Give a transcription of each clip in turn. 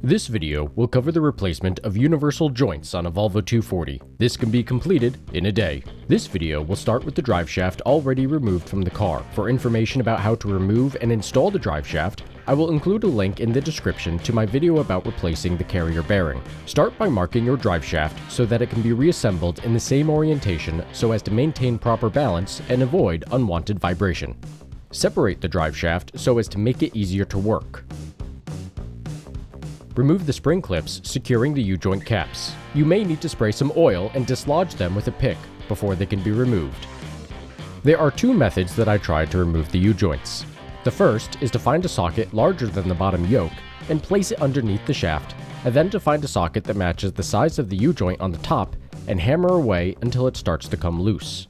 This video will cover the replacement of universal joints on a Volvo 240. This can be completed in a day. This video will start with the driveshaft already removed from the car. For information about how to remove and install the driveshaft, I will include a link in the description to my video about replacing the carrier bearing. Start by marking your driveshaft so that it can be reassembled in the same orientation so as to maintain proper balance and avoid unwanted vibration. Separate the driveshaft so as to make it easier to work. Remove the spring clips securing the U-joint caps. You may need to spray some oil and dislodge them with a pick before they can be removed. There are two methods that I tried to remove the U-joints. The first is to find a socket larger than the bottom yoke and place it underneath the shaft, and then to find a socket that matches the size of the U-joint on the top and hammer away until it starts to come loose.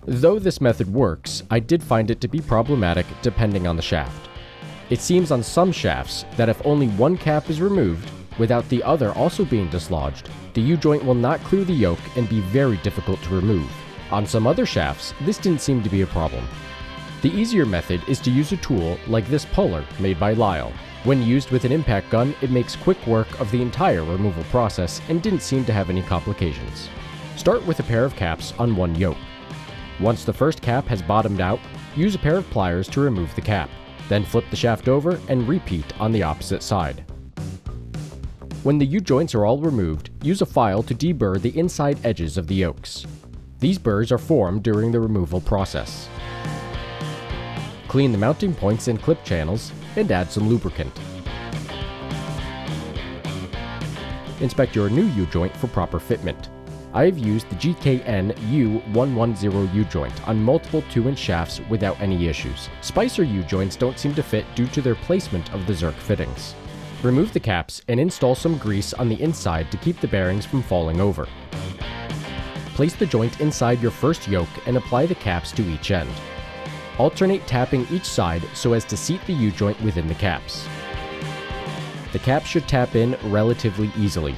Though this method works, I did find it to be problematic depending on the shaft. It seems on some shafts that if only one cap is removed, without the other also being dislodged, the U-joint will not clear the yoke and be very difficult to remove. On some other shafts, this didn't seem to be a problem. The easier method is to use a tool like this puller made by Lyle. When used with an impact gun, it makes quick work of the entire removal process and didn't seem to have any complications. Start with a pair of caps on one yoke. Once the first cap has bottomed out, use a pair of pliers to remove the cap. Then flip the shaft over and repeat on the opposite side. When the U-joints are all removed, use a file to deburr the inside edges of the yokes. These burrs are formed during the removal process. Clean the mounting points and clip channels and add some lubricant. Inspect your new U-joint for proper fitment. I have used the GKN U110 U-joint on multiple 2-inch shafts without any issues. Spicer U-joints don't seem to fit due to their placement of the Zerk fittings. Remove the caps and install some grease on the inside to keep the bearings from falling over. Place the joint inside your first yoke and apply the caps to each end. Alternate tapping each side so as to seat the U-joint within the caps. The caps should tap in relatively easily.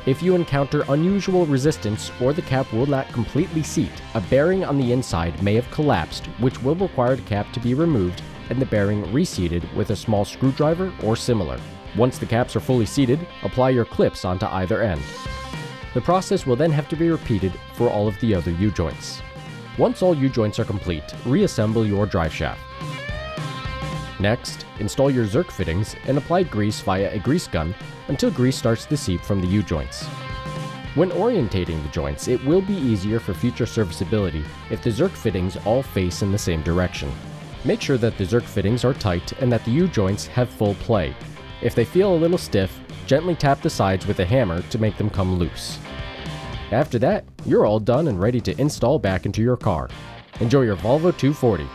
If you encounter unusual resistance or the cap will not completely seat, a bearing on the inside may have collapsed, which will require the cap to be removed and the bearing reseated with a small screwdriver or similar. Once the caps are fully seated, apply your clips onto either end. The process will then have to be repeated for all of the other U-joints. Once all U-joints are complete, reassemble your driveshaft. Next, install your Zerk fittings and apply grease via a grease gun until grease starts to seep from the U-joints. When orientating the joints, it will be easier for future serviceability if the Zerk fittings all face in the same direction. Make sure that the Zerk fittings are tight and that the U-joints have full play. If they feel a little stiff, gently tap the sides with a hammer to make them come loose. After that, you're all done and ready to install back into your car. Enjoy your Volvo 240.